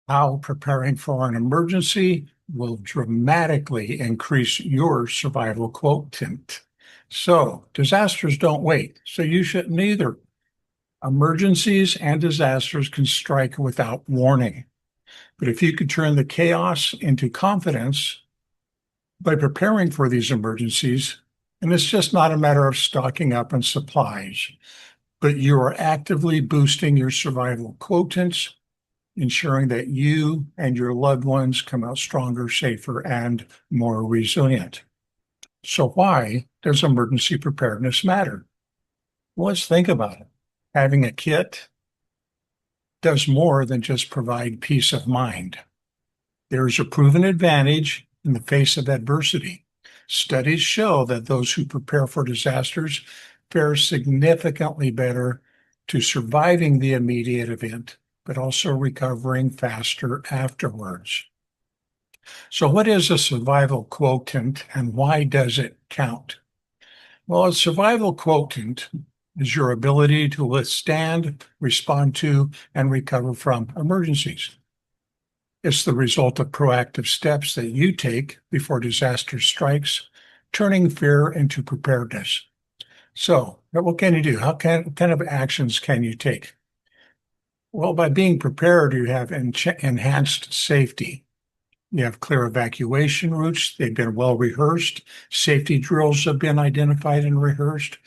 How preparing for an emergency will dramatically increase your survival quotient. So, disasters don't wait, so you shouldn't either. Emergencies and disasters can strike without warning. But if you could turn the chaos into confidence by preparing for these emergencies, and it's just not a matter of stocking up on supplies, but you are actively boosting your survival quotients, ensuring that you and your loved ones come out stronger, safer, and more resilient. So, why does emergency preparedness matter? Well, let's think about it. Having a kit does more than just provide peace of mind. There is a proven advantage in the face of adversity. Studies show that those who prepare for disasters fare significantly better to surviving the immediate event, but also recovering faster afterwards. So, what is a survival quotient and why does it count? Well, a survival quotient is your ability to withstand, respond to, and recover from emergencies. It's the result of proactive steps that you take before disaster strikes, turning fear into preparedness. So, what can you do? What kind of actions can you take? Well, by being prepared, you have enhanced safety. You have clear evacuation routes. They've been well rehearsed. Safety drills have been identified and rehearsed,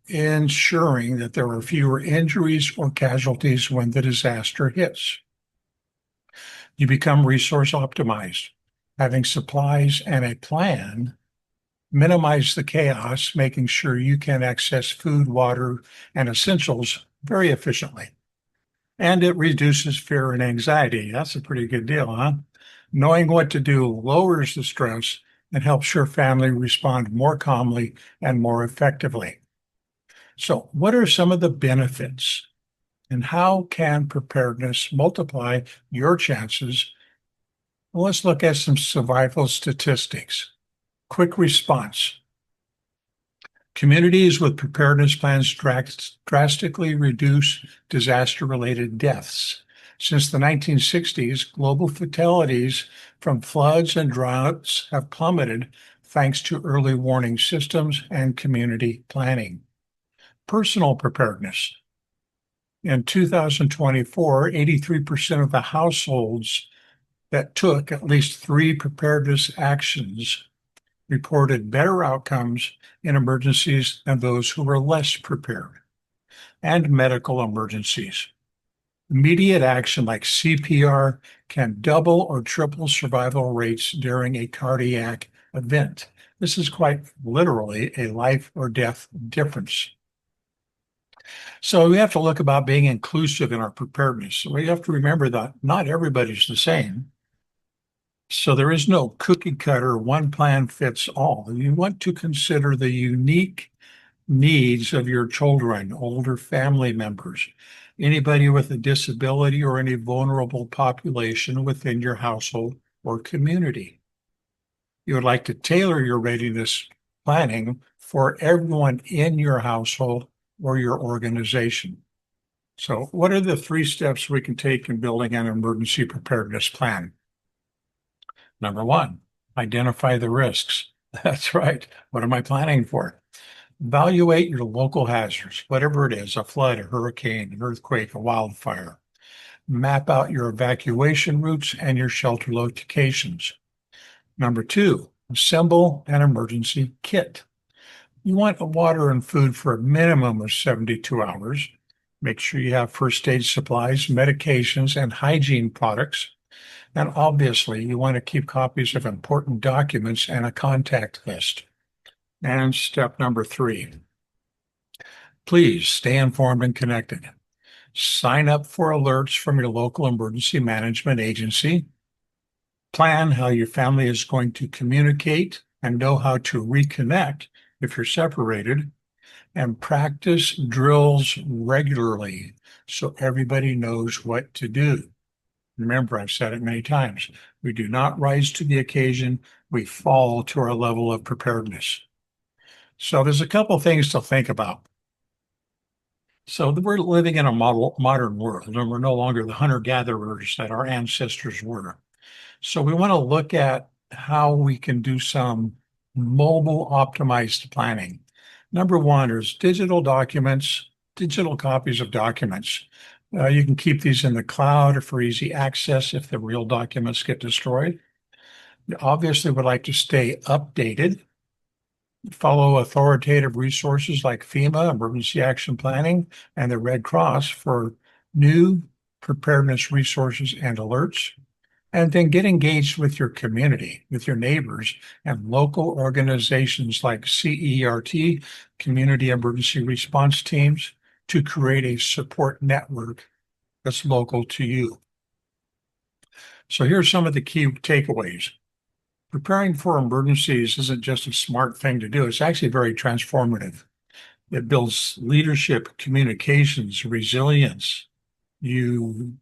ensuring that there are fewer injuries or casualties when the disaster hits. You become resource optimized. Having supplies and a plan minimize the chaos, making sure you can access food, water, and essentials very efficiently. And it reduces fear and anxiety. That's a pretty good deal, huh? Knowing what to do lowers the stress and helps your family respond more calmly and more effectively. So, what are some of the benefits and how can preparedness multiply your chances? Well, let's look at some survival statistics. Quick response. Communities with preparedness plans drastically reduce disaster-related deaths. Since the 1960s, global fatalities from floods and droughts have plummeted thanks to early warning systems and community planning. Personal preparedness. In 2024, 83% of the households that took at least 3 preparedness actions reported better outcomes in emergencies than those who were less prepared. And medical emergencies. Immediate action like CPR can double or triple survival rates during a cardiac event. This is quite literally a life or death difference. So we have to look about being inclusive in our preparedness. We have to remember that not everybody's the same. So there is no cookie cutter, one plan fits all. You want to consider the unique needs of your children, older family members, anybody with a disability, or any vulnerable population within your household or community. You would like to tailor your readiness planning for everyone in your household or your organization. So, what are the 3 steps we can take in building an emergency preparedness plan? Number 1, identify the risks. That's right. What am I planning for? Evaluate your local hazards, whatever it is, a flood, a hurricane, an earthquake, a wildfire. Map out your evacuation routes and your shelter locations. Number 2, assemble an emergency kit. You want water and food for a minimum of 72 hours. Make sure you have first aid supplies, medications, and hygiene products. And obviously, you want to keep copies of important documents and a contact list. And step number 3, please stay informed and connected. Sign up for alerts from your local emergency management agency. Plan how your family is going to communicate and know how to reconnect if you're separated. And practice drills regularly so everybody knows what to do. Remember, I've said it many times. We do not rise to the occasion. We fall to our level of preparedness. So there's a couple things to think about. So we're living in a modern world, and we're no longer the hunter-gatherers that our ancestors were. So we want to look at how we can do some mobile optimized planning. Number one is digital documents, digital copies of documents. You can keep these in the cloud for easy access if the real documents get destroyed. You obviously would like to stay updated. Follow authoritative resources like FEMA, Emergency Action Planning, and the Red Cross for new preparedness resources and alerts. And then get engaged with your community, with your neighbors, and local organizations like CERT, Community Emergency Response Teams, to create a support network that's local to you. So here's some of the key takeaways. Preparing for emergencies isn't just a smart thing to do, it's actually very transformative. It builds leadership, communications, resilience. You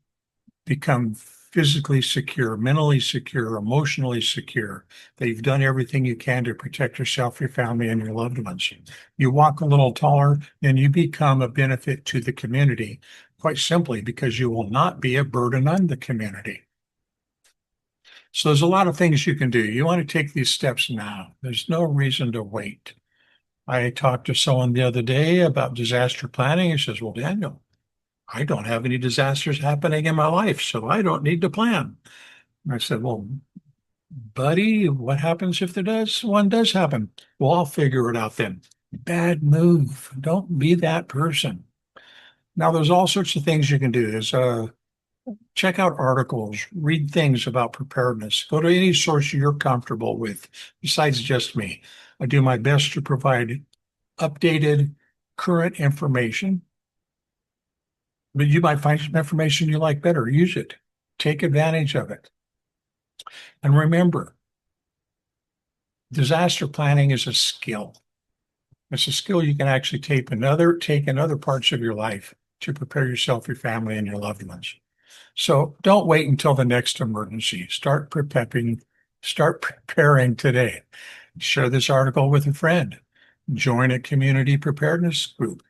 become physically secure, mentally secure, emotionally secure, that you've done everything you can to protect yourself, your family, and your loved ones. You walk a little taller, and you become a benefit to the community, quite simply because you will not be a burden on the community. So there's a lot of things you can do. You want to take these steps now. There's no reason to wait. I talked to someone the other day about disaster planning. He says, well, Daniel, I don't have any disasters happening in my life, so I don't need to plan. And I said, well, buddy, what happens if one does happen? Well, I'll figure it out then. Bad move. Don't be that person. Now, there's all sorts of things you can do. Check out articles, read things about preparedness. Go to any source you're comfortable with, besides just me. I do my best to provide updated, current information, but you might find some information you like better. Use it. Take advantage of it. And remember, disaster planning is a skill. It's a skill you can actually take in other parts of your life to prepare yourself, your family, and your loved ones. So don't wait until the next emergency. Start preparing today. Share this article with a friend. Join a community preparedness group.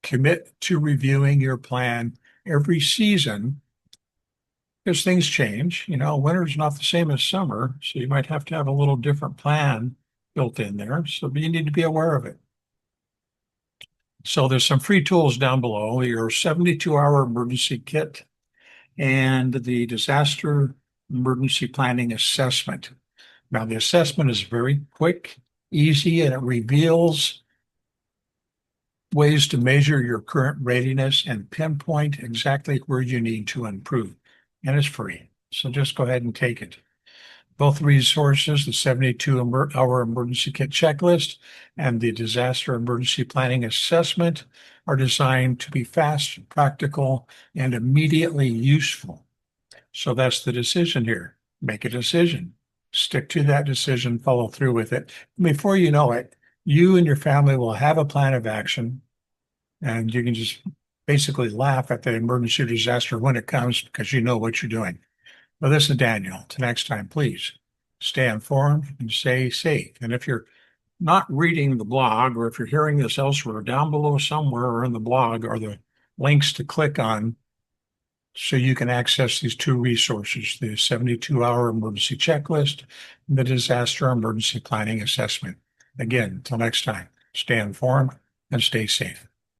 Commit to reviewing your plan every season because things change. Winter's not the same as summer, so you might have to have a little different plan built in there. So you need to be aware of it. So there's some free tools down below, your 72-hour emergency kit and the disaster emergency planning assessment. Now, the assessment is very quick, easy, and it reveals ways to measure your current readiness and pinpoint exactly where you need to improve. And it's free. So just go ahead and take it. Both resources, the 72-hour emergency kit checklist and the disaster emergency planning assessment, are designed to be fast, practical, and immediately useful. So that's the decision here. Make a decision. Stick to that decision, follow through with it. Before you know it, you and your family will have a plan of action, and you can just basically laugh at the emergency disaster when it comes because you know what you're doing. Well, this is Daniel. Till next time, please stay informed and stay safe. And if you're not reading the blog, or if you're hearing this elsewhere, down below somewhere or in the blog are the links to click on so you can access these two resources, the 72-hour emergency checklist and the disaster emergency planning assessment. Again, until next time, stay informed and stay safe.